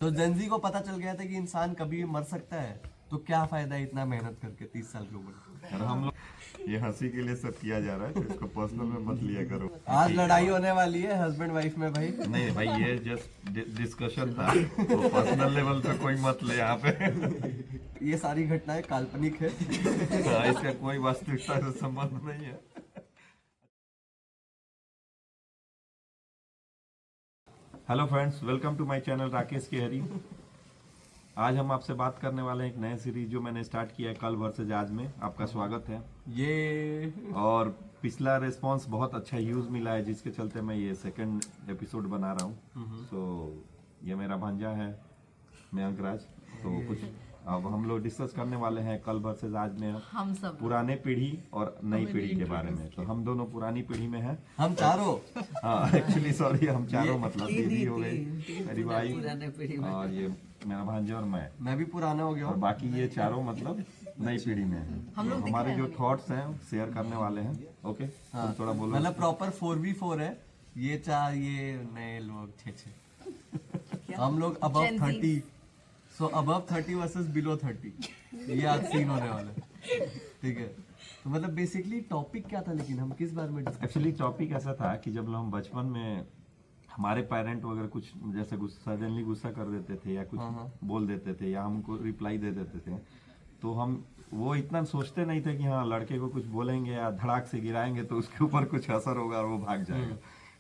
तो जेंजी को पता चल गया था कि इंसान कभी भी मर सकता है, तो क्या फायदा है इतना मेहनत करके 30 साल की उम्र। और हम लोग ये हंसी के लिए सब किया जा रहा है, तो इसको पर्सनल में मत लिया करो। आज लड़ाई होने वाली है हस्बैंड वाइफ में भाई। नहीं भाई, ये जस्ट डिस्कशन था, तो पर्सनल लेवल पे कोई मत ले यहाँ पे। ये सारी घटनाएं काल्पनिक है। इसका कोई वास्तविकता से संबंध नहीं है। Hello friends, welcome to my channel Rakesh K Hari. आज हम आपसे बात करने वाले हैं एक नए सीरीज जो मैंने स्टार्ट किया है कल वर्सेज आज में। आपका स्वागत है। ये और पिछला रिस्पांस बहुत अच्छा यूज मिला है, जिसके चलते मैं ये सेकंड एपिसोड बना रहा हूँ। तो ये मेरा भांजा है मयंक राज। तो कुछ अब हम लोग डिस्कस करने वाले हैं कल वर्सेज आज में हम सब पुराने पीढ़ी और नई पीढ़ी के बारे में। तो हम दोनों पुरानी पीढ़ी में हैं। हम चारों। हाँ एक्चुअली सॉरी, हम चारों मतलब दीदी हो गई, मेरी भाई और ये मेरा भांजा और मैं भी पुराना हो गया और हूँ। बाकी ये चारों मतलब नई पीढ़ी में हैं। हम लोग हमारे जो थॉट्स हैं शेयर करने वाले हैं। ओके तुम थोड़ा बोलो। मतलब प्रॉपर 4v4 है। ये चार, ये नए लोग 6-6। हम लोग अबव Gen Z। 30। सो अबव 30 वर्सेस बिलो 30। ये आज सीन होने वाला है। ठीक है, तो मतलब बेसिकली टॉपिक क्या था, लेकिन हम किस बारे में एक्चुअली टॉपिक ऐसा था कि जब हम बचपन में हमारे पेरेंट वगैरह कुछ जैसे सडनली गुस्सा कर देते थे या कुछ बोल देते थे या हमको रिप्लाई दे देते थे, तो हम वो इतना सोचते नहीं थे कि हाँ लड़के को कुछ बोलेंगे या धड़ाक से गिराएंगे तो उसके ऊपर कुछ असर होगा और वो भाग जाएगा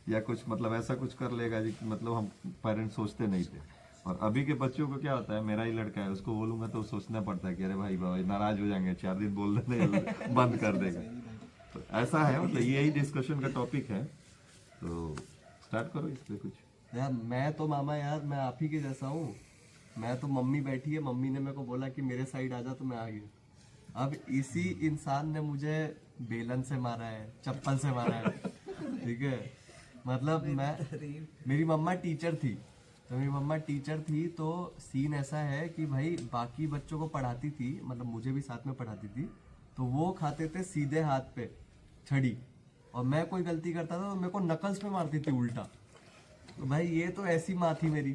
या कुछ मतलब ऐसा कुछ कर लेगा जी, मतलब हम पेरेंट्स सोचते नहीं थे। और अभी के बच्चों को क्या होता है, मेरा ही लड़का है, उसको बोलूंगा तो सोचना पड़ता है कि अरे भाई बाबा नाराज हो जाएंगे, 4 दिन बोलने बंद कर देगा। तो ऐसा है, मतलब यही डिस्कशन का टॉपिक है। तो स्टार्ट करो इस पे कुछ। यार मैं तो मामा यार मैं आप ही के जैसा हूँ। मैं तो मम्मी बैठी है, मम्मी ने मेरे को बोला कि मेरे साइड आ जा, तो मैं आ गया। अब इसी इंसान ने मुझे बेलन से मारा है, चप्पल से मारा है। ठीक है, मतलब मेरी मम्मा टीचर थी। तो सीन ऐसा है कि भाई बाकी बच्चों को पढ़ाती थी, मतलब मुझे भी साथ में पढ़ाती थी। तो वो खाते थे सीधे हाथ पे छड़ी, और मैं कोई गलती करता था तो मेरे को नकल्स पे मारती थी उल्टा। तो भाई ये तो ऐसी माँ थी मेरी।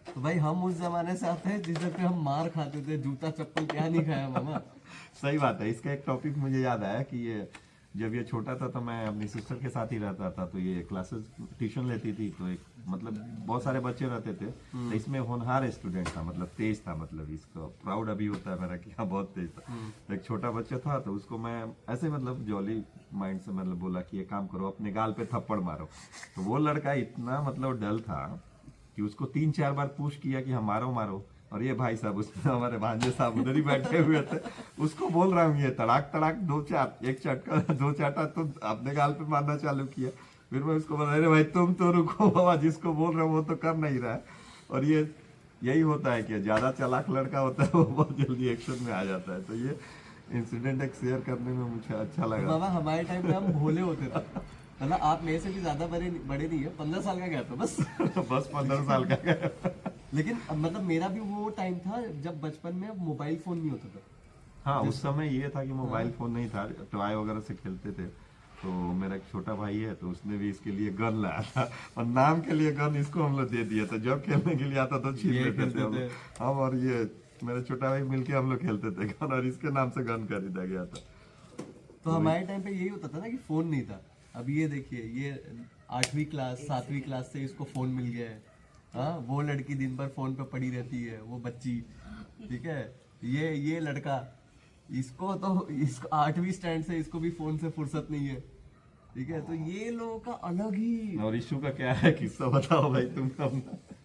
तो भाई हम उस जमाने से आते हैं जिस पे हम मार खाते थे, जूता चप्पल क्या नहीं खाया मामा। सही बात है। इसका एक टॉपिक मुझे याद आया कि ये जब ये छोटा था तो मैं अपनी सिस्टर के साथ ही रहता था। तो ये क्लासेस ट्यूशन लेती थी, तो एक मतलब बहुत सारे बच्चे रहते थे। तो इसमें होनहार स्टूडेंट था, मतलब तेज था, मतलब इसको प्राउड अभी होता है मेरा कि हाँ बहुत तेज था। तो एक छोटा बच्चा था, तो उसको मैं ऐसे मतलब जॉली माइंड से मतलब बोला कि ये काम करो, अपने गाल पे थप्पड़ मारो। तो वो लड़का इतना मतलब डल था कि उसको 3-4 बार पुश किया कि हम मारो मारो। और ये भाई साहब उसमें हमारे भांजे साहब उधर ही बैठे हुए थे, उसको बोल रहा हूँ ये तड़ाक तड़ाक 2-4 एक चटका 2 चाटा तो अपने गाल पे मारना चालू किया। फिर मैं उसको बोला अरे भाई तुम तो रुको बाबा, जिसको बोल रहे हो वो तो कर नहीं रहा है। और ये यही होता है कि ज्यादा चालाक लड़का होता है वो बहुत जल्दी एक्शन में आ जाता है। तो ये इंसिडेंट एक शेयर करने में मुझे अच्छा लगा। बाबा हमारे टाइम में हम भोले होते थे। मतलब आप मेरे से भी ज्यादा बड़े नहीं है, 15 साल का गया था बस। बस 15 साल का गया। लेकिन मतलब मेरा भी वो टाइम था जब बचपन में मोबाइल फोन नहीं होता था। हाँ उस समय ये था कि मोबाइल फोन नहीं था, टॉय वगैरह से खेलते थे। तो मेरा एक छोटा भाई है, तो उसने भी इसके लिए गन लाया था और नाम के लिए गन इसको हम लोग दे दिया था। जब खेलने के लिए आता तो छीन लेते थे हम और ये मेरा छोटा भाई मिलके हम लोग खेलते थे गन, और इसके नाम से गन खरीदा गया था। तो हमारे टाइम पे यही होता था ना कि फोन नहीं था। अब ये देखिए, ये 8वीं क्लास 7वीं क्लास से इसको फोन मिल गया है। हाँ, वो लड़की दिन भर फोन पे पड़ी रहती है, वो बच्ची। ठीक है, ये लड़का, इसको 8वीं स्टैंड से इसको भी फोन से फुर्सत नहीं है। ठीक है, तो ये लोगों का अलग ही। और इशू का क्या है, किस्सा बताओ भाई तुम।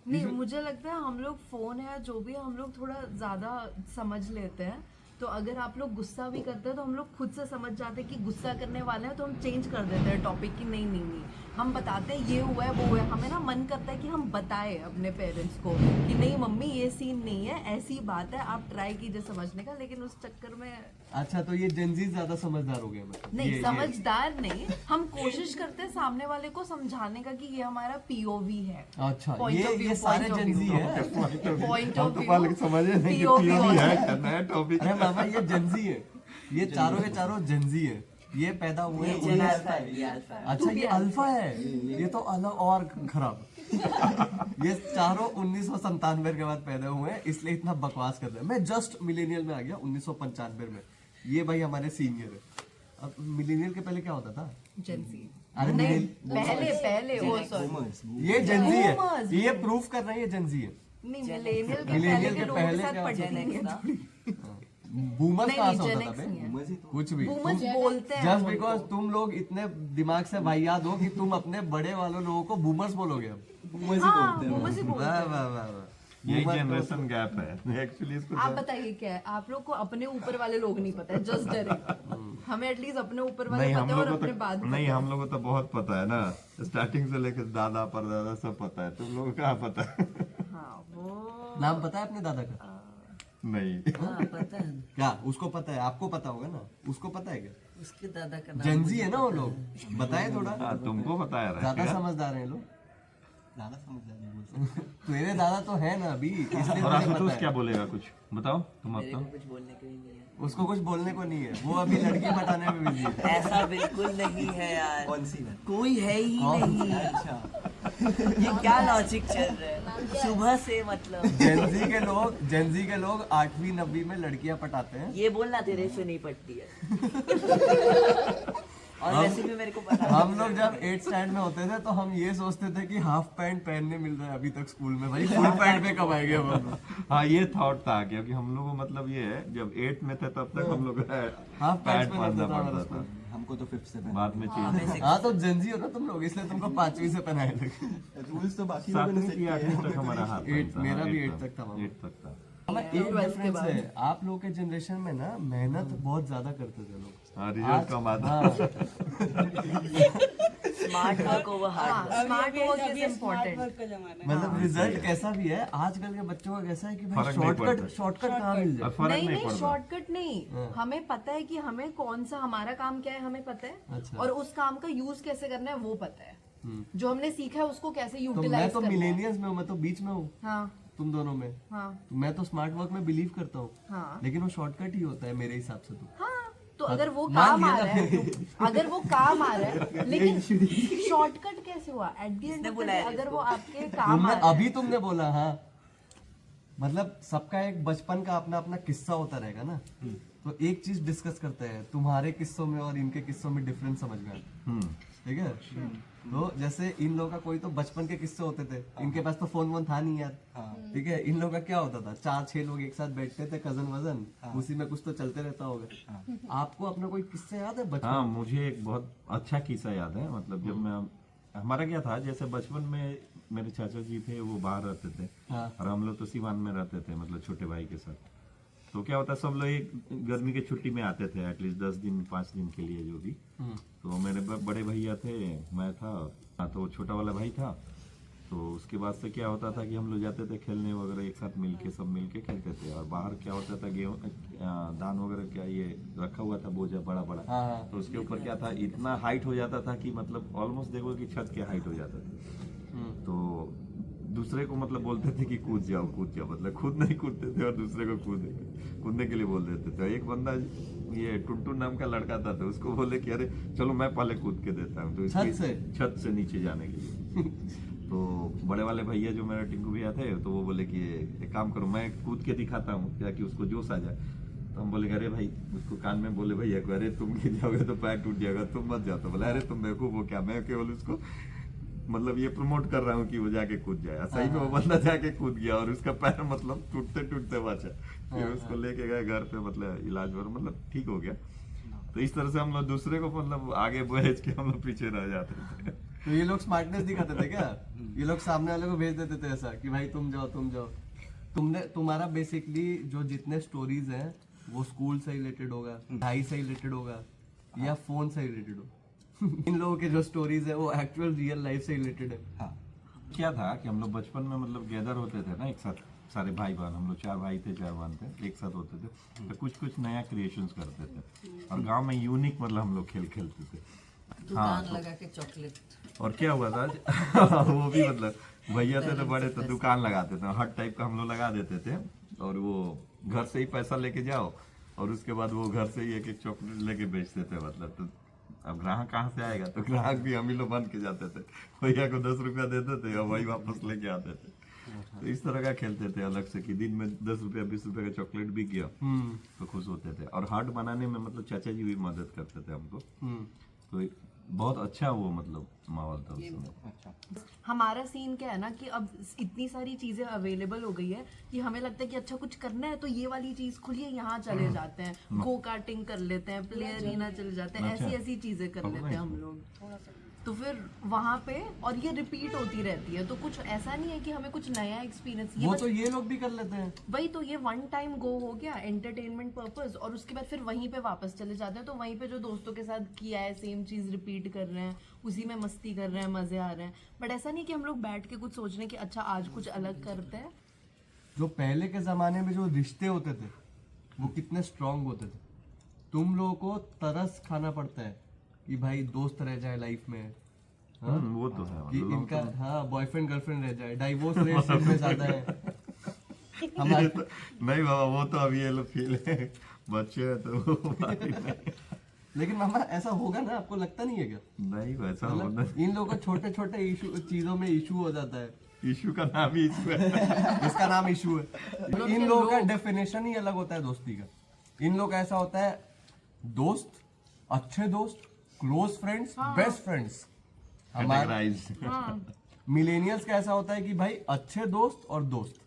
नहीं, मुझे लगता है हम लोग फोन है जो भी हम लोग थोड़ा ज्यादा समझ लेते हैं। तो अगर आप लोग गुस्सा भी करते हैं तो हम लोग खुद से समझ जाते हैं कि गुस्सा करने वाले हैं, तो हम चेंज कर देते हैं टॉपिक की। नहीं हम बताते हैं ये हुआ है वो हुआ है। हमें ना मन करता है कि हम बताएं अपने पेरेंट्स को कि नहीं मम्मी ये सीन नहीं है, ऐसी बात है, आप ट्राई कीजिए समझने का। लेकिन उस चक्कर में अच्छा, तो ये जेंजी ज्यादा समझदार हो गया मतलब। नहीं, समझदार नहीं, हम कोशिश करते हैं सामने वाले को समझाने का कि ये हमारा पीओवी है। अच्छा, Point of view, ये सारे point of जेंजी view। है। पॉइंट हम ऑफ तो पहले समझे नहीं कि POV है नया टॉपिक। अरे मामा ये जेंजी है, ये चारों के चारों जेंजी है। ये पैदा हुए अच्छा, ये अल्फा है, ये तो अलग और खराब। ये चारों 1997 के बाद पैदा हुए हैं, इसलिए इतना बकवास कर रहे हैं। मैं जस्ट मिलेनियल में आ गया 1995 में। ये भाई हमारे सीनियर है। अब मिलेनियल के पहले क्या होता था? जेंजी अरे नहीं, millennial- पहले वो सॉरी ये जेंजी है, Boomers. ये प्रूफ कर रहे हैं ये जेंजी है। नहीं मिलेनियल के Millennial पहले के के लोगों के पहले साथ क्या पढ़ने बूमर नहीं, कहाँ से Gen होता था X बे? नहीं है। कुछ भी बूमर्स बोलते हैं जस्ट हम बिकॉज उनको। तुम लोग इतने दिमाग से वाहियात हो कि तुम अपने बड़े वालों लोगों को बूमर्स बोलोगे अब। हाँ बूमर्स ही बोलते वाह हैं। वाह वाह वाह। यही Boomer तो- जनरेशन गैप है एक्चुअली इसको। आप बताइए क्या है, आप लोग को अपने ऊपर वाले लोग नहीं पता है, जस्ट डायरेक्ट हमें एटलीस्ट अपने ऊपर वाले नहीं हम पता है और लोगों अपने को बाद तो नहीं हम लोगों को तो बहुत पता है ना, स्टार्टिंग से लेकर दादा परदादा सब पता है। तुम लोगों को कहाँ पता है? हाँ वो नाम पता है अपने दादा का? नहीं पता है ना, क्या उसको पता है? आपको पता होगा ना, उसको पता है क्या? उसके दादा का नाम जेंजी है ना वो लोग, बताए थोड़ा। हाँ, तुमको बताया ज्यादा रहा समझदार हैं लोग। तेरे दादा तो है ना अभी, इसलिए और मुझे आशुतोष पता क्या है। बोलेगा कुछ बताओ तुम मेरे अब को कुछ बोलने को ही नहीं है। उसको कुछ बोलने को नहीं है, वो अभी लड़की बताने में बिजी है। ऐसा बिल्कुल नहीं है यार, कौन सी है? कोई है ही कौन? नहीं। ये क्या लॉजिक चल रहा है सुबह से, मतलब जेंजी के लोग 8वीं 9वीं में लड़कियां पटाते हैं। ये बोलना तेरे से नहीं पटती है। और वैसे भी मेरे को पता है। हम लोग जब 8th स्टैंड में होते थे तो हम ये सोचते थे कि हाफ पैंट पहनने मिल रहा है अभी तक स्कूल में, भाई फुल पैंट पे कब आएंगे हम लोग। हाँ ये थॉट था, क्योंकि हम लोग को मतलब ये है जब 8th में थे तब तक हम लोग हाफ पैंट पैंट पहनना पहनता था हमारा पड़ता स्कूल। था, हमको तो 5th से बाद में चेंज। हाँ तो जेंजी हो ना तुम लोग, इसलिए तुमको 5वीं से पहनाए लगे। रूल्स तो बाकी लोगों ने 7वीं set की किए 8वीं हैं। तक हमारा हाथ 8 मेरा भी 8 तक था मामा। 8 तक था। हमें एक डिफरेंस है, आप लोगों के जनरेशन में ना मेहनत बहुत ज्यादा करते थे लोग। हाँ रिजल्ट कम आता। हाँ, smart work over hard work. Smart work is important. मतलब रिजल्ट कैसा भी है, आजकल के बच्चों का कैसा है कि भाई फर्क नहीं पड़ता। शॉर्टकट कहाँ मिल और जाए। फर्क नहीं नहीं नहीं पड़ता। शॉर्टकट नहीं, हमें पता है कि हमें कौन सा हमारा काम क्या है हमें पता है, अच्छा। और उस काम का यूज कैसे करना है वो पता है। जो हमने सीखा है उसको कैसे तो मैं यूटिलाइज तो करना है। मिलेनियल्स में हूँ, मैं तो बीच में हूँ हाँ तुम दोनों में। हाँ तो मैं तो स्मार्ट वर्क में बिलीव करता हूँ, हाँ लेकिन वो शॉर्टकट ही होता है मेरे हिसाब से तो। हाँ तो अगर वो मान काम लिया आ ना। रहा है अगर वो काम आ रहा है, लेकिन शॉर्टकट कैसे हुआ एट द एंड बुलाया अगर वो आपके काम आ रहा है। अभी तुमने बोला हाँ, मतलब सबका एक बचपन का अपना अपना किस्सा होता रहेगा ना, तो एक चीज डिस्कस करते हैं, तुम्हारे किस्सों में और इनके किस्सों में डिफरेंस समझ में आया, ठीक है? तो जैसे इन लोगों का कोई तो बचपन के किस्से होते थे, इनके पास तो फोन वोन था नहीं यार, ठीक है? इन लोगों का क्या होता था, 4-6 लोग एक साथ बैठते थे, कजन वजन, उसी में कुछ तो चलते रहता होगा। आपको अपना कोई किस्सा याद है बचपन? हाँ मुझे एक बहुत अच्छा किस्सा याद है। मतलब जब मैं हमारा क्या था, जैसे बचपन में मेरे चाचा जी थे वो बाहर रहते थे हाँ। और हम लोग तो सिवान में रहते थे, मतलब छोटे भाई के साथ। तो क्या होता, सब लोग एक गर्मी के छुट्टी में आते थे, एटलीस्ट 10 दिन 5 दिन के लिए जो भी। तो मेरे बड़े भैया थे, मैं था, हाँ, तो छोटा वाला भाई था। तो उसके बाद से क्या होता था कि हम लोग जाते थे खेलने वगैरह, एक साथ मिलके सब मिलके खेलते थे। और बाहर क्या होता था, गेहूँ धान वगैरह क्या ये रखा हुआ था बोझा बड़ा बड़ा, हाँ, हाँ। तो उसके ऊपर क्या था, इतना हाइट हो जाता था कि मतलब ऑलमोस्ट देखो कि छत के हाइट हो जाता था। तो दूसरे को मतलब बोलते थे कि कूद जाओ, मतलब खुद नहीं कूदते थे और दूसरे को कूदने के लिए बोल देते थे। एक बंदा ये टुनटुन नाम का लड़का था, तो उसको बोले कि अरे चलो मैं पहले कूद के देता हूँ, तो छत से नीचे जाने के लिए। तो बड़े वाले भैया जो मेरा टिंकू भैया थे, तो वो बोले कि एक काम करो, मैं कूद के दिखाता हूँ ताकि उसको जोश आ जाए। तो हम बोले अरे भाई, उसको कान में बोले भैया को, अरे तुम गिर जाओगे तो पैर टूट जाएगा, तुम मत जाओ। तो बोले अरे तुम बेवकूफ हो क्या, मैं केवल उसको मतलब ये प्रमोट कर रहा हूँ कि वो जाके कूद जाए। सही में वो बंदा जाके कूद गया और उसका पैर मतलब टूटते टूटते बचा। फिर उसको लेके गए घर पे, मतलब इलाज और मतलब ठीक हो गया। तो इस तरह से हम लोग दूसरे को मतलब आगे भेज के हम लोग पीछे रह जाते थे। तो ये लोग स्मार्टनेस दिखाते थे क्या? ये लोग सामने वाले को भेज देते थे ऐसा कि भाई तुम जाओ। तुम्हारा बेसिकली जो जितने स्टोरीज हैं वो स्कूल से रिलेटेड होगा, ढाई से रिलेटेड होगा या फोन से रिलेटेड हो। इन लोगों के जो स्टोरीज है वो एक्चुअल रियल लाइफ से रिलेटेड है। हाँ। क्या था कि हम लोग बचपन में मतलब गैदर होते थे ना एक साथ, सारे भाई बहन, हम लोग 4 भाई थे 4 बहन थे, एक साथ होते थे। तो कुछ नया क्रिएशंस करते थे और गांव में यूनिक मतलब हम लोग खेल खेलते थे। दुकान लगा के चॉकलेट। और क्या हुआ था वो भी मतलब भैया थे तो बड़े, तो दुकान लगाते थे, हर टाइप का हम लोग लगा देते थे। और वो घर से ही पैसा लेके जाओ और उसके बाद वो घर से ही एक चॉकलेट लेके बेचते थे। मतलब तो अब ग्राहक कहाँ से आएगा, तो ग्राहक भी हम ही लोग बन के जाते थे, भैया को 10 रुपया देते थे और वही वापस लेके आते थे। तो इस तरह का खेलते थे अलग से कि दिन में 10 रुपया 20 रुपया का चॉकलेट बिक गया तो खुश होते थे। और हार्ट बनाने में मतलब चाचा जी भी मदद करते थे हमको, तो बहुत अच्छा वो मतलब माहौल था उस समय। हमारा सीन क्या है ना कि अब इतनी सारी चीजें अवेलेबल हो गई है कि हमें लगता है कि अच्छा कुछ करना है तो ये वाली चीज खुली है, यहाँ चले जाते हैं, गो कार्टिंग कर लेते हैं, प्ले अरीना चले जाते हैं, ऐसी ऐसी चीजें कर लेते हैं हम लोग। तो फिर वहां पे और ये रिपीट होती रहती है, तो कुछ ऐसा नहीं है कि हमें कुछ नया एक्सपीरियंस, वो तो ये लोग भी कर लेते हैं। वही तो, ये वन टाइम गो हो गया एंटरटेनमेंट पर्पस, और उसके बाद फिर वहीं पे वापस चले जाते हैं। तो वहीं पे जो दोस्तों के साथ किया है सेम चीज रिपीट कर रहे हैं, उसी में मस्ती कर रहे हैं, मजे आ रहे हैं। बट ऐसा नहीं कि हम लोग बैठ के कुछ सोच रहे हैं कि अच्छा आज कुछ अलग करते हैं। जो पहले के जमाने में जो रिश्ते होते थे वो कितने स्ट्रांग होते थे। तुम लोगों को तरस खाना पड़ता है कि भाई दोस्त रह जाए लाइफ में, हाँ? वो तो है कि मतलब इनका हाँ बॉयफ्रेंड गर्लफ्रेंड रह जाए, डाइवोर्स रेट सब में ज्यादा है हमारे। नहीं बाबा, वो तो अभी ये लोग फील है, बच्चे हैं तो वो बात ही नहीं। लेकिन मामा ऐसा होगा ना, आपको लगता नहीं है क्या? नहीं वैसा होना, मतलब इन लोगों को छोटे छोटे इशू चीजों में इशू हो जाता है। इशू का नाम ही इशू है। इसका नाम इशू है। इन लोगों का डेफिनेशन ही अलग होता है दोस्ती का। इन लोग ऐसा होता है, दोस्त, अच्छे दोस्त, क्लोज फ्रेंड्स, बेस्ट फ्रेंड्स। हमारे मिलेनियल्स का ऐसा होता है कि भाई अच्छे दोस्त और दोस्त।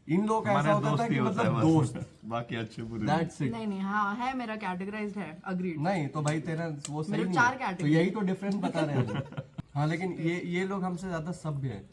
इन लोगों का ऐसा होता है कि मतलब दोस्त, बाकी अच्छे बुरे। That's it. नहीं नहीं, हाँ है, मेरा कैटेगराइज्ड है, अग्रीड। नहीं तो भाई तेरा वो सही मेरे नहीं 4 है। तो कैटेगरी। यही तो डिफरेंस बता रहे हैं हम। हाँ लेकिन ये लोग हमसे ज्यादा सभ्य है।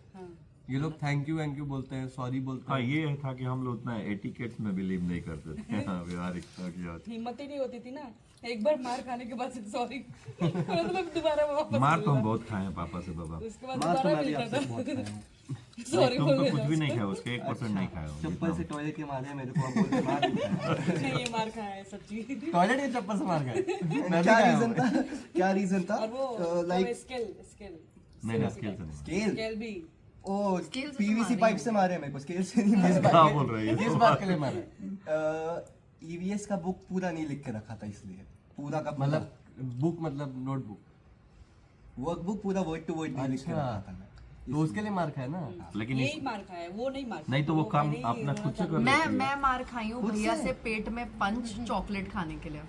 ये लोग थैंक यू बोलते हैं, सॉरी बोलते हाँ हैं। ये था कि हम लोग उतना एटिकेट में बिलीव नहीं करते थे। हाँ, व्यवहारिकता की बात। हिम्मत ही नहीं होती थी ना, एक बार मार खाने के बाद सॉरी मतलब दोबारा वापस मार तो हम बहुत खाए हैं पापा से बाबा। उसके बाद दोबारा मिलता था सॉरी तुम बोल तो देता कुछ भी नहीं खाया, उसके 1% नहीं खाया चप्पल से टॉयलेट के मारे मेरे को, अब बोलते मार नहीं खाया। नहीं, ये मार खाया है सच्ची। टॉयलेट के चप्पल से मार खाए। मैं भी क्या खाया रीजन हूँ। था? क्या रीजन था? और वो लाइक स्केल स्केल नहीं ना स्केल से नहीं। स्केल, स्केल भी ओ स्केल से तो पीवीसी मारे पाइप हैं। से मारे मेरे को, स्केल से नहीं मारे। क्या बोल रही है? किस बात के लिए मारा? ईवीएस का बुक पूरा नहीं लिख के रखा था, इसलिए पूरा का मतलब बुक मतलब नोटबुक। वर्कबुक पूरा वर्ड टू वर्ड नहीं लिख के रखा था मैं। तो उसके लिए मार खाया ना। लेकिन यही मार खाया है, वो नहीं मार खाया। नहीं तो वो काम पहले ही अपना रोना खुद से चालू कर लेती है। मैं मार खाई हूँ भैया से पेट में पंच चॉकलेट खाने के लिए।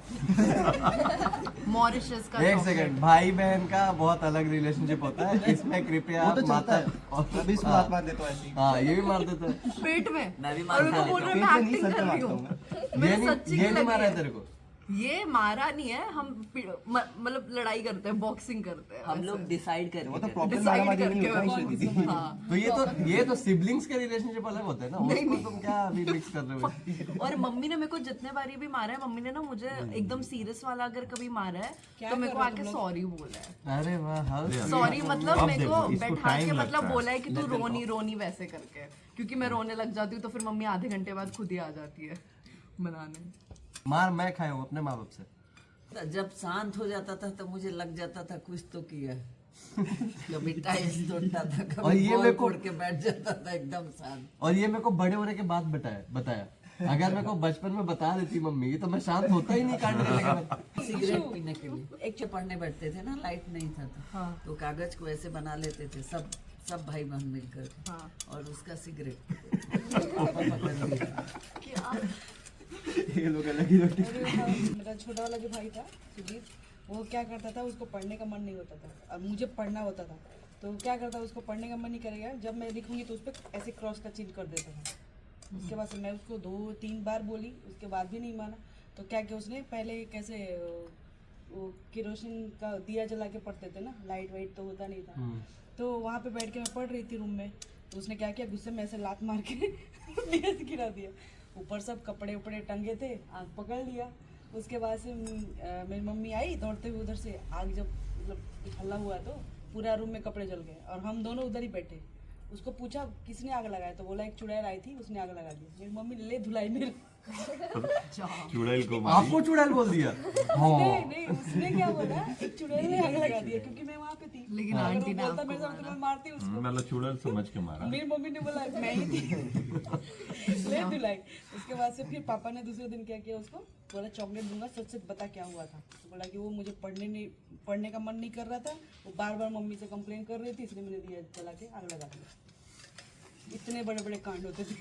मॉरिशस का एक chocolate। सेकंड, भाई बहन का बहुत अलग रिलेशनशिप होता है, इसमें कृपया वो तो चलता है, और अभी इसको हाथ मार देता हूँ ऐसे ही। हाँ ये भी मार देता है। पेट में, मैं भी और मार उनको खा बोल रहे पेट मैं से नहीं, एक्टिंग सर कर पे रही मारता हूँ। हूँ मैं। मेरे ये नहीं सच्ची ये की नहीं लगी मारा है है। तेरे को। ये मारा नहीं है, हम मतलब लड़ाई करते हैं, बॉक्सिंग करते हैं। हम लोग डिसाइड करके वो तो करते प्रॉपर Decide मारा नहीं करके होता कौन इसलिए दीदी। हाँ। तो ये तो सिबलिंग्स के रिलेशनशिप अलग होते हैं ना, उसको तुम क्या अभी मिक्स कर रहे हो? और मम्मी ने मेरे को जितने बारी भी मारा है, मम्मी ने ना मुझे एकदम सीरियस वाला अगर कभी मारा है तो मेरे को आके सॉरी बोला है। अरे वाह, हाँ सॉरी मतलब अब मेरे देखो, को इसको बैठा time के लगता मतलब है। बोला है कि तू रोनी वैसे करके, क्योंकि मैं रोने लग जाती हूँ तो फिर मम्मी आधे घंटे बाद खुद ही आ जाती है बनाने। मार मैं खाया हूँ अपने माँ बाप से। तो जब शांत हो जाता था तो मुझे लग जाता था कुछ तो किया है। कभी टाइल्स तोड़ता था, और कभी ये बॉल मेरे को- फोड़ के बैठ जाता था एकदम शांत। और ये मेरे को बड़े होने के बाद बताया। अगर मेरे को बचपन में बता देती मम्मी तो मैं शांत होता ही नहीं कांड के लेकर। सिगरेट पीने के लिए एक पढ़ने बैठते थे ना, लाइट नहीं था तो कागज को ऐसे बना लेते थे सब भाई बहन मिलकर के। हाँ। और उसका सिगरेट पकड़ लिया। ये लोग अलग ही रोटी। मेरा छोटा वाला जो भाई था सुजीत, वो क्या करता था, उसको पढ़ने का मन नहीं होता था, अब मुझे पढ़ना होता था तो क्या करता, उसको पढ़ने का मन नहीं करेगा, जब मैं लिखूंगी तो उस पर ऐसे क्रॉस का चिन्ह कर देता था। उसके बाद से मैं उसको 2-3 बार बोली, उसके बाद भी नहीं माना। तो क्या किया उसने, पहले कैसे वो केरोसिन का दिया जला के पढ़ते थे ना, लाइट वाइट तो होता नहीं था, तो वहाँ पे बैठ के मैं पढ़ रही थी रूम में, तो उसने क्या किया, गुस्से में ऐसे लात मार के दिया से गिरा दिया। ऊपर सब कपड़े उपड़े टंगे थे, आग पकड़ लिया। उसके बाद से मेरी मम्मी आई दौड़ते हुए उधर से, आग जब मतलब हल्ला हुआ तो पूरा रूम में कपड़े जल गए और हम दोनों उधर ही बैठे। उसको पूछा किसने आग लगाया, तो बोला एक चुड़ैल आई थी उसने आग लगा दी। मेरी मम्मी ने ले धुलाई मेरे चुड़ैल को मारी। आपको चुड़ैल बोल दिया? नहीं नहीं, उसने क्या बोला, चुड़ैल ने आग लगा दिया क्योंकि मैं वहाँ पे थी। लेकिन अगर आंटी वो ने बोलता आपको मेरे साथ तो मैं मारती उसको। मतलब चुड़ैल समझ के मारा। मेरी मम्मी ने बोला मैं ही थी। ले धुलाई। उसके बाद से फिर पापा ने दूसरे दिन क्या किया, उसको बोला चॉकलेट दूंगा, सच सच बता क्या हुआ था। तो बोला कि वो मुझे पढ़ने का मन नहीं कर रहा था, वो बार बार मम्मी से कंप्लेन कर रही थी, इसलिए मैंने दिया जला के आग लगा दिया। इतने बड़े बड़े कांड होते थे।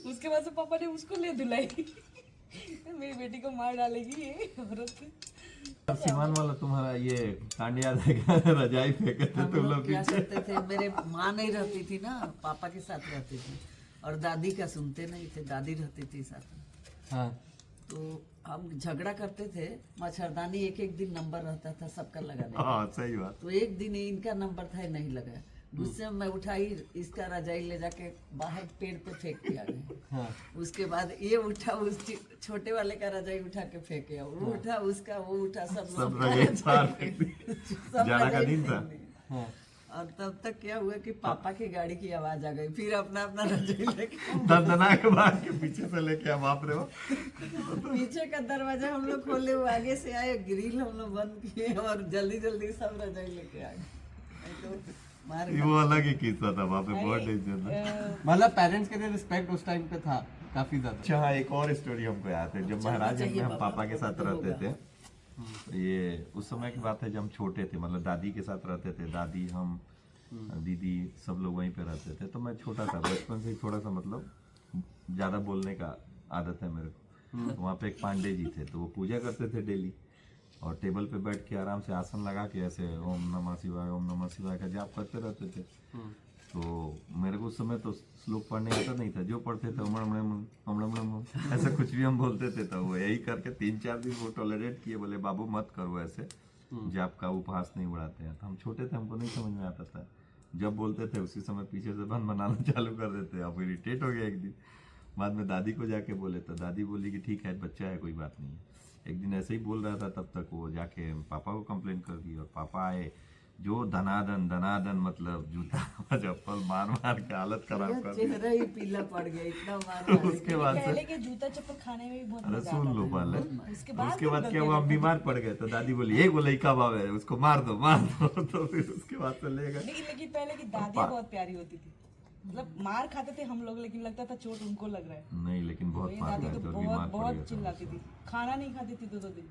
उसके बाद से पापा ने उसको ले धुलाई। मेरी बेटी को मार डालेगी ये औरत। सीमान वाला तुम्हारा ये कांड याद है क्या? रजाई फेंके थे हम तुम लोग लोग क्या पीछे। करते थे, मेरे माँ नहीं रहती थी ना, पापा के साथ रहते थे और दादी का सुनते नहीं थे, दादी रहती थी साथ में। हाँ। तो हम झगड़ा करते थे, मच्छरदानी एक एक दिन नंबर रहता था सबका लगाने का। हाँ सही बात। तो एक दिन इनका नंबर था, नहीं लगा। गुस्से में मैं उठाई, इसका रजाई ले जाके बाहर पेड़ पे फेंक के आ गए। हाँ। उसके बाद ये उठा, उस छोटे वाले का रजाई उठा के फेंके, वो उठा उसका, वो उठा, सब सब लोग रजाई सार फेंक दी। सब जाड़ा का रजाई दिन था। फेंक दी। हाँ। और तब तक क्या हुआ कि पापा की गाड़ी की आवाज आ गई, फिर अपना अपना रजाई लेके दंदना के बाद के पीछे से लेके आ, बाप रे बाप। पीछे का दरवाजा हम लोग खोले, वो आगे से आए, ग्रिल हम लोग बंद किए और जल्दी जल्दी सब रजाई लेके आ गए। तो मार ये वो अलग ही किस्सा था, बाप रे बहुत डेंजर था। मतलब पेरेंट्स के लिए रिस्पेक्ट उस टाइम पे था काफी ज्यादा। अच्छा हाँ, एक और स्टोरी हमको याद है। जब महाराज में हम पापा के साथ रहते थे, ये उस समय की बात है जब हम छोटे थे, मतलब दादी के साथ रहते थे। दादी, हम, दीदी, सब लोग वहीं पे रहते थे। तो मैं छोटा था, बचपन से ही थोड़ा सा मतलब ज्यादा बोलने का आदत है मेरे को। तो वहाँ पे एक पांडे जी थे, तो वो पूजा करते थे डेली, और टेबल पे बैठ के आराम से आसन लगा के ऐसे ओम नमः शिवाय, ओम नमः शिवाय का जाप करते रहते थे। तो मेरे को उस समय तो श्लोक पढ़ने आता नहीं था, जो पढ़ते थे अमृम ऐसा कुछ भी हम बोलते थे। तो वो यही करके 3-4 दिन वो टॉलरेट किए, बोले बाबू मत करो ऐसे, जाप का उपहास नहीं बढ़ाते हैं। तो हम छोटे थे, हमको नहीं समझ में आता था। जब बोलते थे उसी समय पीछे से बन बनाना चालू कर देते। अब इरिटेट हो गया एक दिन। बाद में दादी को जाके बोले, तो दादी बोली कि ठीक है, बच्चा है, कोई बात नहीं है। एक दिन ऐसे ही बोल रहा था, तब तक वो जाके पापा को कंप्लेन कर दी, और पापा आए, जो दनादन मतलब जूता चप्पल मार मार के हालत खराब कर दी। चेहरा ही पीला पड़ गया, इतना मार मारे। उसके बाद पहले से, के जूता चप्पल खाने में भी बहुत अरे मजा सुन आता लो था। पहले, उसके उसके बाद क्या हुआ, हम बीमार पड़ गए। तो दादी बोली एक वो लड़का बाब है, उसको मार दो मार दो। तो फिर उसके बाद से ले गए। लेकिन पहले की दादियाँ बहुत प्यारी होती थी। मतलब मार खाते थे हम लोग, लेकिन लगता था चोट उनको लग रहा है। नहीं, लेकिन बहुत मेरी मार दादी गए तो थे और बीमार बहुत पड़ बहुत गए थे। चिल्लाती थी, खाना नहीं खाती थी 2-2 दिन,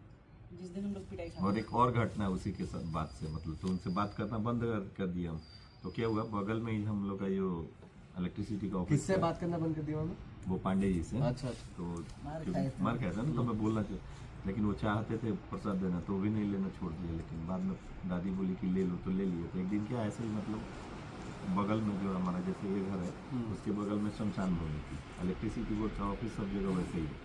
जिस दिन हम लोग पिटाई खाते। और एक और घटना है उसी के साथ बात से, मतलब तो उनसे बात करना बंद कर दिया हम। तो क्या हुआ, बगल में ही हम लोग का जो इलेक्ट्रिसिटी का ऑफिस किससे है, बात करना बंद कर दिया उन्होंने? वो पांडे जी से। अच्छा। तो मार क्योंकि खाए थे। मार खाया था ना, तो मैं बोलना चाहिए, लेकिन वो चाहते थे प्रसाद देना, तो भी नहीं लेना छोड़ दिया। लेकिन बाद में दादी बोली कि ले लो, तो ले लिए। तो एक दिन क्या ऐसे ही, मतलब बगल में जो हमारा जैसे ये घर है, उसके बगल में शमशान भूमि थी, इलेक्ट्रिसिटी बोर्ड का ऑफिस, सब जगह वैसे ही है।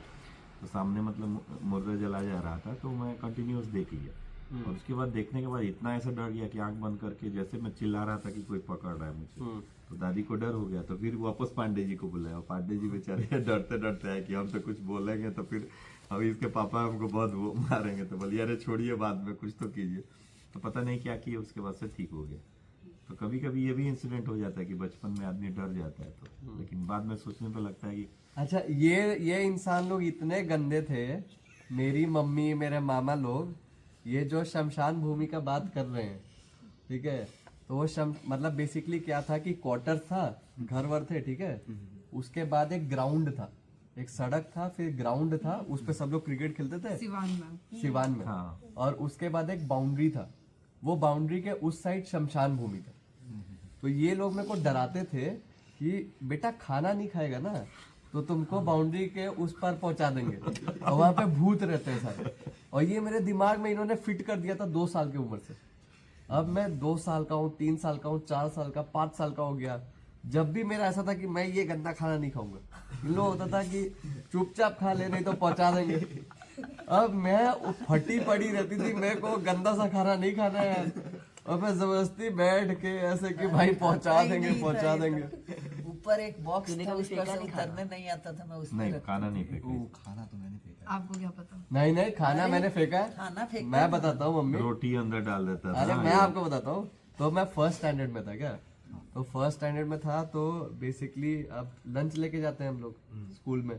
तो सामने मतलब मुर्दा जला जा रहा था, तो मैं कंटिन्यूस देख लिया। और उसके बाद देखने के बाद इतना ऐसा डर गया कि आंख बंद करके, जैसे मैं चिल्ला रहा था कि कोई पकड़ रहा है मुझे, तो दादी को डर हो गया। तो फिर वापस पांडे जी को बुलाया, और पांडे जी बेचारे डरते डरते आए कि हम तो कुछ बोलेंगे तो फिर अभी इसके पापा हमको बहुत वो मारेंगे। तो बोलिए अरे छोड़िए, बाद में कुछ तो कीजिए। तो पता नहीं क्या किया, उसके बाद से ठीक हो गया। तो कभी कभी ये भी इंसिडेंट हो जाता है कि बचपन में आदमी डर जाता है, तो लेकिन बाद में सोचने पे लगता है कि अच्छा, ये इंसान लोग इतने गंदे थे, मेरी मम्मी, मेरे मामा लोग, ये जो शमशान भूमि का बात कर रहे हैं, ठीक है, तो वो मतलब बेसिकली क्या था कि क्वार्टर था, घर वर थे, ठीक है, उसके बाद एक ग्राउंड था, एक सड़क था, फिर ग्राउंड था, उस पे सब लोग क्रिकेट खेलते थे सिवान में। हाँ। और उसके बाद एक बाउंड्री था, वो बाउंड्री के उस साइड शमशान भूमि था। तो ये लोग मेरे को डराते थे कि बेटा खाना नहीं खाएगा ना तो तुमको बाउंड्री के उस पर पहुंचा देंगे, और वहां पे भूत रहते हैं सारे। और ये मेरे दिमाग में इन्होंने फिट कर दिया था 2 साल की उम्र से। अब मैं 2 साल का हूँ, 3 साल का हूँ, 4 साल का, 5 साल का हो गया। जब भी मेरा ऐसा था कि मैं ये गंदा खाना नहीं खाऊंगा, इन लोग होता था कि चुपचाप खा ले, नहीं तो पहुंचा देंगे। अब मैं फटी पड़ी रहती थी, मेरे को गंदा सा खाना नहीं खाना है, और मैं जबरदस्ती बैठ के ऐसे कि भाई पहुंचा देंगे। ऊपर एक बॉक्स था, उसका से उतरने नहीं आता था, मैं उसमें नहीं, रखती खाना नहीं फेंका। खाना तो मैंने फेंका। आपको क्या पता? नहीं खाना मैंने फेंका खाना है, फेंकता मैं बताता हूँ मम्मी। रोटी अंदर डाल देता था। अरे मैं आपको बताता हूँ, तो मैं फर्स्ट स्टैंडर्ड में था क्या, तो फर्स्ट स्टैंडर्ड में था तो बेसिकली अब लंच लेके जाते हैं हम लोग स्कूल में,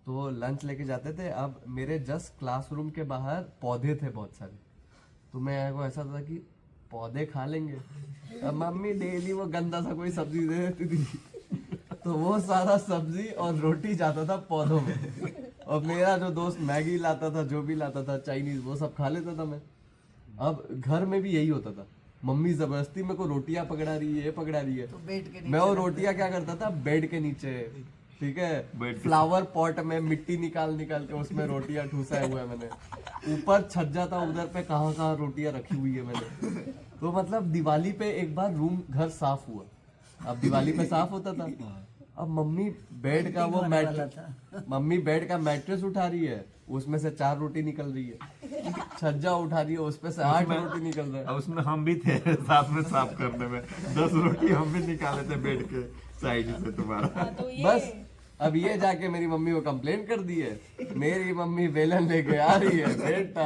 तो लंच लेके जाते थे। अब मेरे जस्ट क्लासरूम के बाहर पौधे थे बहुत सारे, तो मैं को ऐसा था कि पौधे खा लेंगे। अब मम्मी डेली वो गंदा सा कोई सब्जी दे देती थी, तो वो सारा सब्जी और रोटी जाता था पौधों में, और मेरा जो दोस्त मैगी लाता था, जो भी लाता था चाइनीज, वो सब खा लेता था मैं। अब घर में भी यही होता था, मम्मी जबरदस्ती मेरे को रोटियां पकड़ा रही है, ये पकड़ा रही है, तो बेड के मैं वो रोटियां क्या करता था, बेड के नीचे, ठीक है, फ्लावर पॉट में मिट्टी निकाल निकाल के उसमें रोटियां ठूसाए हुए हैं मैंने, ऊपर छज्जा था उधर पे कहाँ कहाँ रोटियां रखी हुई है मैंने। तो मतलब दिवाली पे एक बार रूम घर साफ हुआ, अब दिवाली पे साफ होता था, अब मम्मी बेड का वो मम्मी बेड का मैट्रेस उठा रही है, उसमें से 4 रोटी निकल रही है, छज्जा उठा रही है, उसमें से 8 रोटी निकल रहा है। और उसमें हम भी थे साथ में साफ करने में, 10 रोटी हम भी निकाले थे बेड के साइड से तुम्हारा। तो ये बस अब ये जाके मेरी मम्मी को कंप्लेन कर दी है, मेरी मम्मी बेलन लेके आ रही है बेटा।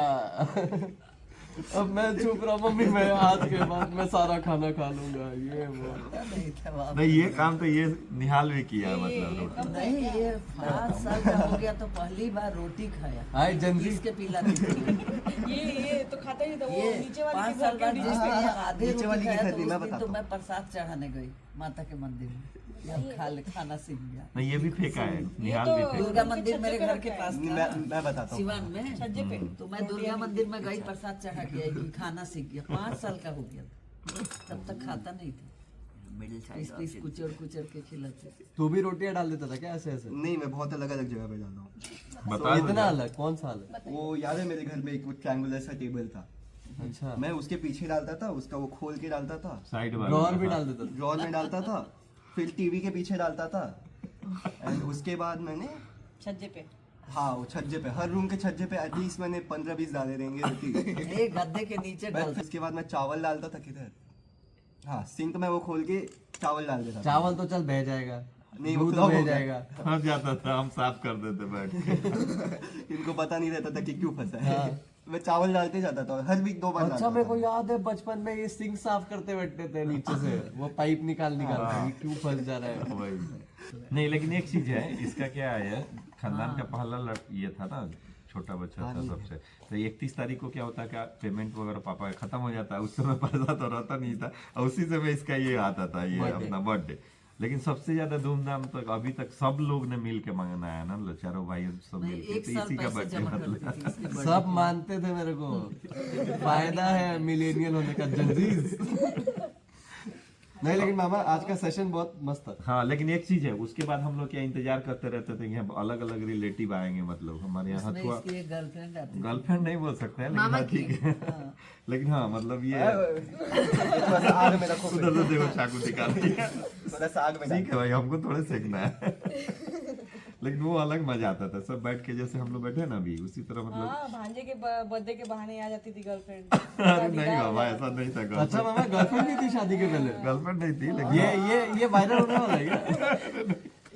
अब मैं चुप रहा, मम्मी मैं आज के बाद मैं सारा खाना खा लूंगा, ये वो। नहीं था वहाँ। नहीं ये काम तो ये निहाल भी किया मतलब रोटी। नहीं, ये 5 साल का हो गया तो पहली बार रोटी खाया, हाय जंजी, इसके पिला थी। ये तो खाता ही था वो ये नीचे वाली 5 के साल घर बाद के जिस दिन ये आधे नीचे रोटी वाली की खाया खरीदी, तो मैं उस दिन बताता तो हूँ। मैं प्रसाद चढ़ाने गई माता के मंदिर में, जब खाना सीख गया। नहीं ये भी फेंका है, निहाल भी फेंका। दुर्गा मंदिर मेरे घर के पास था, मैं बताता हूँ। सिवान में, छज्जे पे तो मैं दुर्गा मंदिर में गई, प्रसाद चढ़ा के आई, खाना सीख गया। 5 साल का हो गया था, तब तक खाता नहीं था, पीस पीस कुचर के खिलाते थे। तू भी रोटियां डाल देता था क्या ऐसे ऐसे? नहीं, मैं बहुत अलग अलग जगह पे जाता हूँ। बता दो इतना यार। अलग कौन सा अलग? वो याद है मेरे घर में एक ट्रायंगुलर सा टेबल था, अच्छा, मैं उसके पीछे डालता था, उसका वो खोल के डालता था, साइड वाला ड्रॉअर भी डाल देता था। ड्रॉर में डालता था, फिर टीवी के पीछे डालता था, एंड उसके बाद मैंने, छज्जे पे हाँ वो छज्जे पे, हर रूम के छज्जे पे एटलीस्ट मैंने 15-20 डाले रहेंगे रोटी। एक गद्दे के नीचे मैं डालते। इसके बाद मैं चावल डालता था, किधर, हाँ सिंक में वो खोल के चावल डाल देता था। चावल तो चल बह जाएगा, नहीं, वो दूध खराब बह हो गया। जाएगा। फंस जाता था, हम साफ कर देते बैठ के। इनको पता नहीं रहता था कि क्यों फंसा है। मैं चावल डालते जाता था, हर वीक 2 बार अच्छा डालता मेरे को था। याद है बचपन में ये सिंक साफ करते बैठते थे नीचे से, वो पाइप निकाल के, ये क्यों फंस जा रहा है। वही नहीं, लेकिन एक चीज है इसका, क्या है खानदान का पहला ये था ना, छोटा बच्चा था सबसे, तो 31 तारीख को क्या होता है, क्या पेमेंट वगैरह पापा का खत्म हो जाता है, उस समय पैसा तो रहता नहीं था, और उसी समय इसका ये आता था, ये अपना बर्थडे। लेकिन सबसे ज्यादा धूमधाम तक अभी तक सब लोग ने मिल के मनाया ना, चारों भाई सब मैं मिल के, 1 तो साल इसी का पैसे बर्थडे जमा मतलब। करती थी इसके birthday सब पे। मानते थे मेरे को, फायदा है मिलेनियल होने का जंजीज। नहीं लेकिन मामा आज का सेशन बहुत मस्त था। हाँ लेकिन एक चीज है, उसके बाद हम लोग क्या इंतजार करते रहते थे कि यहाँ अलग अलग रिलेटिव आएंगे, मतलब हमारे यहाँ उसमें हथुआ, इसकी एक गर्लफ्रेंड आती थी। गर्लफ्रेंड नहीं बोल सकते हैं, लेकिन हाँ ठीक है। लेकिन हाँ मतलब ये थोड़ा सा आग में रखो, उधर से देखो चाकू निकाल दिया। थोड़ा सा आग में ठीक है भाई, हमको थोड़े सेकना है। लेकिन वो अलग मजा आता था, सब बैठ के जैसे हम लोग बैठे हैं ना अभी, उसी तरह मतलब। हाँ भांजे के बर्थडे के बहाने आ जाती थी गर्लफ्रेंड। अरे नहीं बाबा, ऐसा नहीं था। अच्छा मामा गर्लफ्रेंड भी थी शादी के पहले? गर्लफ्रेंड नहीं थी, लेकिन ये वायरल होने वाला है क्या?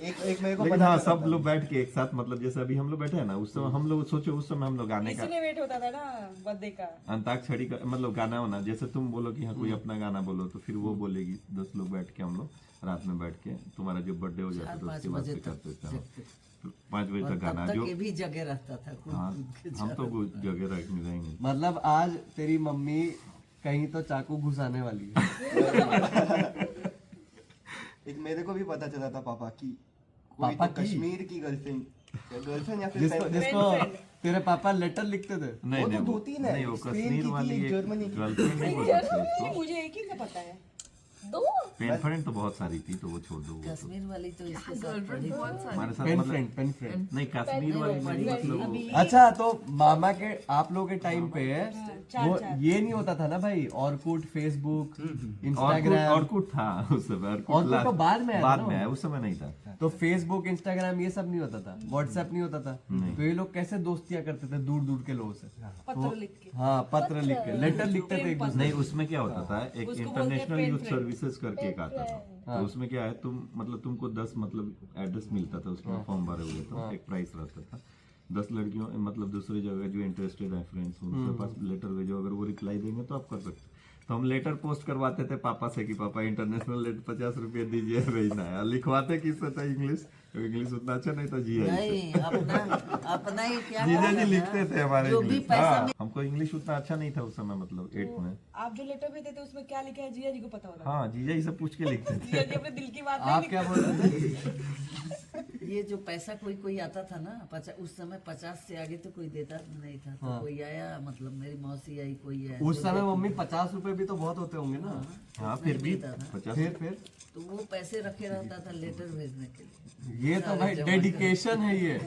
एक मेरे को लेकिन पता हाँ चला सब लोग बैठ के एक साथ, मतलब जैसे अभी हम लोग बैठे हैं ना, उस समय हम लोग सोचो, उस समय हम लोग गाने का, इसीलिए वेट होता था ना बर्थडे का। अंताक्षरी का मतलब गाना होना, जैसे तुम बोलो कि हाँ कोई अपना गाना बोलो, तो फिर वो बोलेगी, 10 लोग बैठ के हम लोग रात में बैठ के, तुम्हारा जो बर्थडे हो जाता था उसके बाद से करते थे 5 बजे और तक गाना, तब जो तक ये भी जगह रहता था, हाँ हम तो वो जगह रहेंगे। मतलब आज तेरी मम्मी कहीं तो चाकू घुसाने वाली है। एक मेरे को भी पता चला था पापा की, कोई पापा तो की? कश्मीर की गर्लफ्रेंड या फिर जिसको जिसको तेरे पापा लेटर लिखते थे। नहीं वो तो नहीं 2-3 है, नहीं, वो स्पेन कश्मीर की थी, वाली जर्मनी की। गर्लफ्रेंड नहीं बोल सकते उसको। ये मुझे एक ही का पता है। पेन फ्रेंड तो बहुत सारी थी, तो वो छोड़ दो, वो तो कश्मीर वाली तो इसके साथ पढ़ी थी। हमारे साथ पेन मतलब फ्रेंड। नहीं, कश्मीर वाली नहीं, मतलब अच्छा तो मामा के आप लोगों के टाइम पे वो ये नहीं होता था ना भाई, ऑरकुट, फेसबुक, इंस्टाग्राम। ऑरकुट था उस समय, ऑरकुट तो बाद में आया बाद ना? में आया, उस समय नहीं था। तो फेसबुक, इंस्टाग्राम ये सब नहीं होता था, व्हाट्सएप नहीं होता था, तो ये लोग कैसे दोस्तियां करते थे दूर दूर के लोगों से? पत्र लिख के। हाँ पत्र लिख के, लेटर लिखते थे एक दूसरे नहीं, उसमें क्या होता था, एक उसको बोलते इंटरनेशनल हैं यूथ pen सर्विसेज करके एक आता था, तो उसमें क्या है, तुम मतलब तुमको 10 मतलब एड्रेस मिलता था, उसमें फॉर्म भरे हुए, तो एक प्राइस रहता था। 10 लड़कियों मतलब दूसरी जगह जो इंटरेस्टेड है फ्रेंड्स, उनके पास लेटर भेजो, अगर वो रिप्लाई देंगे तो आप कर सकते। तो हम लेटर पोस्ट करवाते थे पापा से कि पापा इंटरनेशनल लेटर 50 रुपये दीजिए भेजना है। लिखवाते किससे था? इंग्लिश उतना अच्छा नहीं था जी नहीं अपना ही क्या जीजा जी करना लिखते थे हमारे जो भी इंग्लिश। पैसा हाँ, हमको इंग्लिश उतना अच्छा नहीं था उस समय, मतलब 8th में। आप जो लेटर भेजते थे उसमें क्या लिखा है जीजा जी को पता होता है। हाँ, जीजा जी से पूछ के लिखते थे। जीजा जी अपने दिल की बात नहीं आप क्या बोल रहे थे? ये जो पैसा कोई आता था ना, उस समय 50 से आगे तो कोई देता नहीं था। तो कोई आया, मतलब मेरी मौसी आई, कोई आया उस समय मम्मी 50 रुपए भी तो बहुत होते होंगे ना। हाँ, फिर भी देता था। 50। फिर तो वो पैसे रखे रहता था लेटर भेजने के लिए। ये तो भाई डेडिकेशन है ये।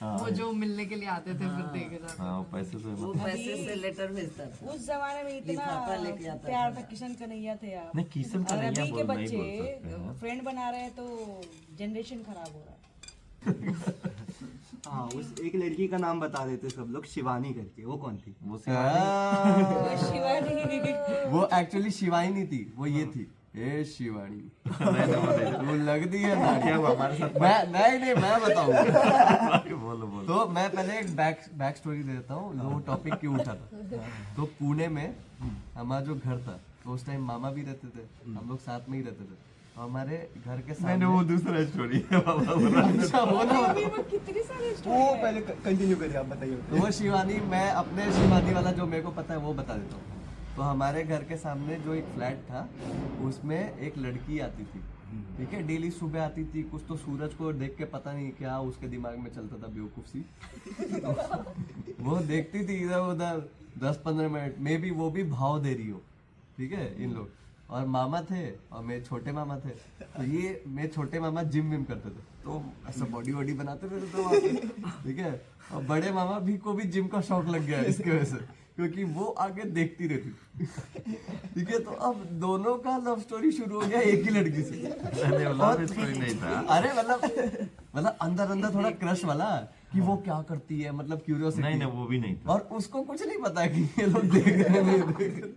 वो जो मिलने के लिए आते थे फिर देके जाते। हाँ, पैसे से वो पैसे से लेटर भेजता था। उस जमाने में लिफाफा लेके इतना आता प्यार था। किशन कन्हैया थे आप। नहीं, किशन और कन्हैया अभी के नहीं बोल सकते बच्चे हैं। फ्रेंड बना रहे हैं तो जनरेशन खराब हो रहा है। हाँ, उस एक लड़की का नाम बता देते सब लोग, शिवानी करके। वो कौन थी? वो शिवानी वो एक्चुअली शिवानी थी, वो ये थी ए शिवानी। वो लगती है ना। क्या हुआ हमारे साथ? नहीं मैं बताऊंगा। बोलो बोलो। तो मैं पहले एक बैक स्टोरी देता हूँ जो टॉपिक क्यों उठा था। तो पुणे में हमारा जो घर था, तो उस टाइम मामा भी रहते थे, हम लोग साथ में ही रहते थे। तो हमारे घर के मैंने सामने वो दूसरा स्टोरी है बाबा बोला। अच्छा वो ना कितनी सारी वो पहले कंटिन्यू करिए, आप बताइए। तो वो शिवानी, मैं अपने शिवानी वाला जो मेरे को पता है वो बता देता हूँ। तो हमारे घर के सामने जो एक फ्लैट था उसमें एक लड़की आती थी, ठीक है। डेली सुबह आती थी, कुछ तो सूरज को देख के पता नहीं क्या उसके दिमाग में चलता था, बेवकूफ सी। वो देखती थी इधर उधर 10-15 मिनट में भी, वो भी भाव दे रही हो, ठीक है। इन लोग और मामा थे और मेरे छोटे मामा थे। तो ये मेरे छोटे मामा जिम विम करते थे, तो ऐसा बॉडी वॉडी बनाते थे तो वहाँ पे, ठीक है। और बड़े मामा भी को भी जिम का शौक लग गया इसके वजह से, क्योंकि वो आगे देखती रहती थी, ठीक है। तो अब दोनों का लव स्टोरी शुरू हो गया एक ही लड़की से। लव स्टोरी नहीं था। अरे मतलब अंदर थोड़ा क्रश वाला कि वो क्या करती है, मतलब क्यूरियोसिटी। नहीं, वो भी नहीं था। और उसको कुछ नहीं पता कि ये लोग देख रहे हैं नहीं देख रहे।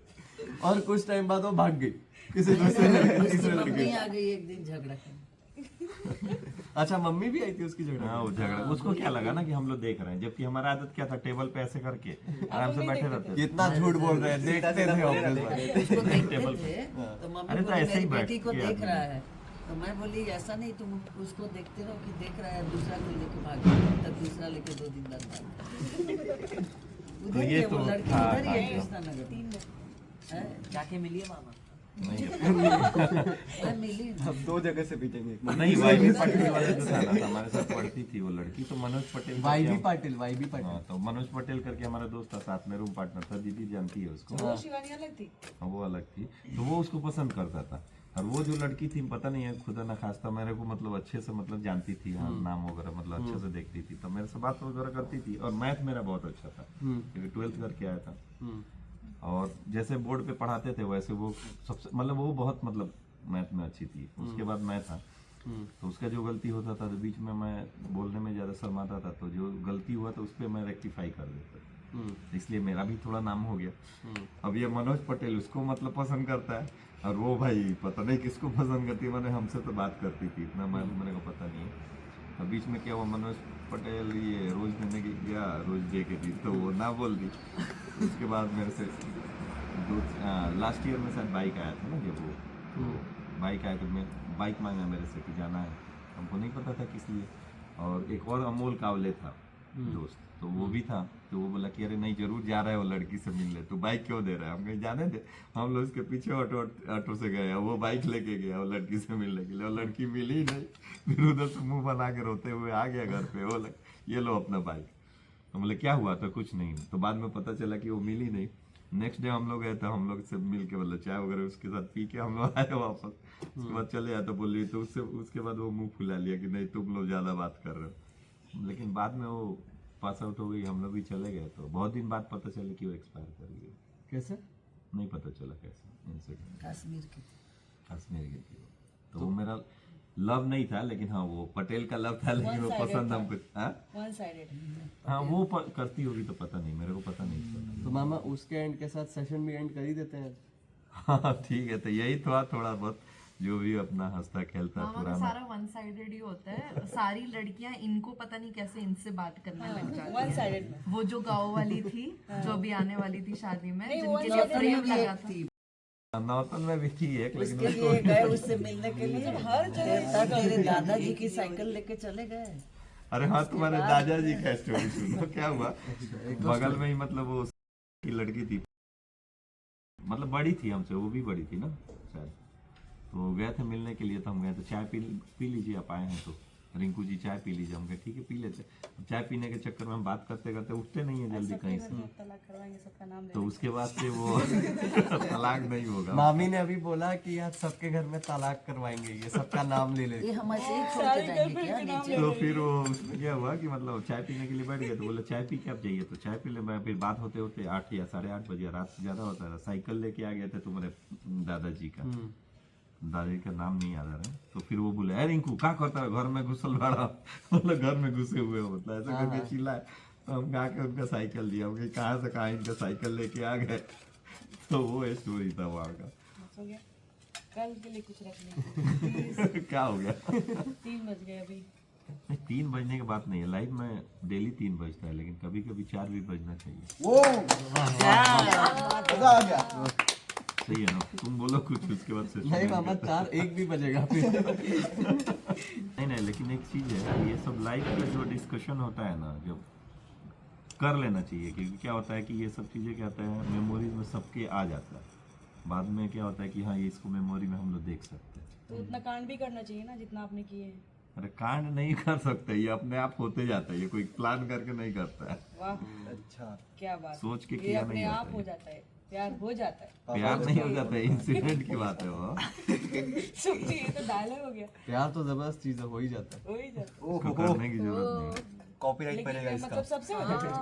और कुछ टाइम बाद वो भाग गई किसी दूसरे उसकी मम्मी लड़के। आ गई एक दिन झगड़ा करने। अच्छा, मम्मी भी आई थी उसकी झगड़ा। हाँ, वो झगड़ा, उसको क्या लगा ना कि हम लोग देख रहे हैं, जबकि हमारा आदत क्या था, टेबल पे ऐसे करके आराम से बैठे रहते थे। कितना झूठ बोल रहे हैं, देखते थे ऑब्वियस बात। उसको देखते टेबल थे तो मम्मी अरे तो बोली ऐसे ही मेरी बैठ बेटी को के देख आदमी। रहा है। तो मैं बोली ऐसा नहीं, तुम उसको देखते रहो कि देख रहा है, दूसरा कोई लेके भाग गया, तब तक दूसरा लेके 2 दिन बाद भाग उधर ही ये है वो तो लड़की, था, उधर ही है था। कृष्णा नगर है। जाके मिलिए मामा। नहीं मैं मिली अब 2 जगह से पीटेंगे। नहीं, वाईबी पाटिल वाले जो था ना, हमारे साथ पढ़ती थी वो लड़की, तो मनोज पटेल वाईबी करके पाटिल। हाँ, तो मनोज पटेल करके हमारा दोस्त था, साथ में रूम पार्टनर था, दीदी जानती है उसको। वो शिवानी अलग थी। हाँ, वो अलग थी। तो वो उसको पसंद करता था। और वो जो लड़की थी, पता नहीं है, खुदा न खास्ता मेरे को मतलब अच्छे से मतलब जानती थी, हाँ, नाम वगैरह मतलब अच्छे से देखती थी, तो मेरे से बात वगैरह करती थी। और मैथ मेरा बहुत अच्छा था, क्योंकि 12th करके आया था। और जैसे बोर्ड पे पढ़ाते थे वैसे वो सबसे मतलब वो बहुत मतलब मैथ में अच्छी थी। उसके बाद मैं था, तो उसका जो गलती होता था तो बीच में मैं बोलने में ज़्यादा शर्माता था, तो जो गलती हुआ तो उस पर मैं रेक्टिफाई कर देता, इसलिए मेरा भी थोड़ा नाम हो गया। अब ये मनोज पटेल उसको मतलब पसंद करता है, और वो भाई पता नहीं किसको पसंद करती है, मैंने हमसे तो बात करती थी, इतना मेरे को पता नहीं है। तो बीच में क्या हुआ, मनोज पटेल ये रोज देने की गया, रोज दे के दी तो वो ना बोल दी। उसके बाद मेरे से लास्ट ईयर में शायद बाइक आया था ना जब वो, तो बाइक आया तो मैं बाइक मांगा मेरे से कि जाना है, हमको नहीं पता था किस लिए। और एक और अमोल कावले था दोस्त, तो वो भी था, तो वो बोला कि अरे नहीं जरूर जा रहा है वो लड़की से मिलने, तो बाइक क्यों दे रहा है, हम कहीं जाने दे। हम लोग उसके पीछे ऑटो से गए, वो बाइक लेके गया वो लड़की से मिलने के लिए, वो लड़की मिली ही नहीं। फिर उधर से मुंह बना के रोते हुए आ गया घर पे, वो ये लो अपना बाइक। तो बोले क्या हुआ, तो कुछ नहीं। तो बाद में पता चला कि वो मिली नहीं। नेक्स्ट डे हम लोग गए, तो हम लोग से मिल के मतलब चाय वगैरह उसके साथ पी के हम लोग आए वापस। उसके बाद चले आए, तो बोली, तो उसके बाद वो मुंह फुला लिया कि नहीं तुम लोग ज्यादा बात कर रहे हो। लेकिन बाद में वो पास आउट हो गई, हम लोग भी चले गए, तो बहुत दिन बाद पता चला कि वो एक्सपायर कर गई। कैसे? नहीं पता चला कैसे, इंसिडेंट कश्मीर की। कश्मीर गई थी वो। तो वो मेरा लव नहीं था, लेकिन हाँ वो पटेल का लव था, लेकिन वो पसंद हमको। One sided. हाँ वो करती होगी तो पता नहीं, मेरे को पता नहीं। तो मामा उसके एंड के साथ सेशन भी एंड कर ही देते हैं। हाँ ठीक है, तो यही थोड़ा बहुत जो भी अपना हंसता खेलता मामा का पुराना। सारा वन साइडेड ही होता है। सारी लड़कियां इनको पता नहीं कैसे इनसे बात करने लग जाती वन हैं। साइडेड में। वो जो गाँव वाली थी, जो अभी आने वाली थी शादी में, नहीं, जिनके one लिए sided फ्रेम भी लगा एक था। थी। नौतन में भी थी एक, लेकिन उसके उसको लिए गए उससे मिलने के लिए हर जगह तेरे दादाजी की साइकिल लेके चले गए। अरे हाँ, तुम्हारे दादाजी का स्टोरी सुनो। क्या हुआ, बगल में ही मतलब वो की लड़की थी, मतलब बड़ी थी हमसे, वो भी बड़ी थी ना शायद। तो गए थे मिलने के लिए, तो हम गए तो चाय पी लीजिए, आप आए हैं तो रिंकू जी चाय पी लीजिए। हम कहे ठीक है पी लेते। चाय पीने के चक्कर में हम बात करते करते उठते नहीं है जल्दी कहीं से, तलाक करवाएंगे, सबका नाम तो उसके बाद से वो तलाक नहीं होगा। मामी ने अभी बोला कि यार सबके घर में तलाक करवाएंगे, ये सबका नाम ले ले। ये हम ऐसे ही छोड़ के जाएंगे क्या नीचे? तो फिर वो उसमें क्या हुआ कि मतलब चाय पीने के लिए बैठ गए, तो बोले चाय पी के आप जाइए, तो चाय पी ले। मैं फिर बात होते होते 8 या 8:30 बजे, रात से ज्यादा होता था। साइकिल लेके आ गए थे तुम्हारे दादाजी का, दादाजी का नाम नहीं याद आ रहा है। तो फिर वो बोले, अरे रिंकू क्या करता है घर में घुसल बड़ा, मतलब घर में घुसे हुए हो, मतलब ऐसा करके चिल्लाए। तो हम गा के उनका साइकिल दिया, हम कहाँ से कहाँ इनका साइकिल लेके आ गए। तो वो स्टोरी था वहाँ का। हो गया, कल के लिए कुछ रख लीजिए। क्या हो गया? 3 बज गए अभी। 3 बजने की बात नहीं है, लाइफ में डेली 3 बजता है, लेकिन कभी कभी 4 भी बजना चाहिए। वो मजा आ गया। सही है ना, तुम बोलो कुछ, उसके बाद से नहीं मामा 4-1 भी बजेगा फिर। नहीं, लेकिन एक चीज है, ये सब लाइफ का जो डिस्कशन होता है ना, जब कर लेना चाहिए, क्योंकि क्या होता है कि ये सब चीजें क्या होता है मेमोरीज में सबके आ जाता है। बाद में क्या होता है कि हाँ ये इसको मेमोरी में हम लोग देख सकते हैं। तो उतना कांड भी करना चाहिए ना जितना आपने किए हैं। अरे कांड नहीं कर सकते, ये अपने आप होते जाता है, ये कोई प्लान करके नहीं करता है। वाह, अच्छा, क्या बात। सोच के ये किया अपने नहीं आप जाता हो है। जाता है, प्यार हो जाता है। प्यार नहीं हो जाता है, इंसिडेंट की बात है वो। सोचिए, ये तो डायलॉग हो गया। प्यार तो जबरदस्त चीज है, हो ही जाता है। हो ही जाता है। उसको करने की जरूरत नहीं कॉपीराइट पड़ेगा लेकिन इसका। मतलब सबसे हो जाता है।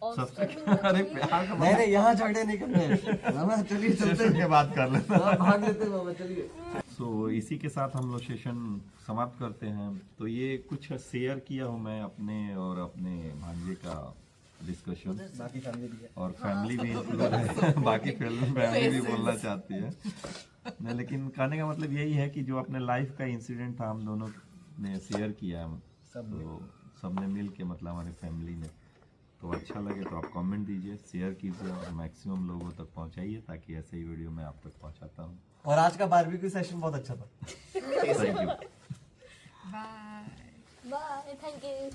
है। सबसे अरे प्यार का नहीं यहाँ झगड़े नहीं करने मामा, चलिए चलते सेशन के बाद कर लेना। हैं। भाग लेते हैं मामा, चलिए। सो इसी के साथ हम लोग सेशन समाप्त करते हैं। तो ये कुछ शेयर किया हूँ मैं अपने और अपने भांजे का डिस्कशन, बाकी फैमिली भी है। और फैमिली भी include है। बाकी फैमिली भी बोलना चाहती है नहीं, लेकिन कहने का मतलब यही है कि जो अपने लाइफ का इंसिडेंट था हम दोनों ने शेयर किया, तो सबने मिल के मतलब हमारी फैमिली ने, तो अच्छा लगे तो आप कमेंट दीजिए, शेयर कीजिए और मैक्सिमम लोगों तक पहुंचाइए, ताकि ऐसे ही वीडियो मैं आप तक पहुंचाता हूँ। और आज का बारबेक्यू सेशन बहुत अच्छा था। Thank you. Bye. Thank you.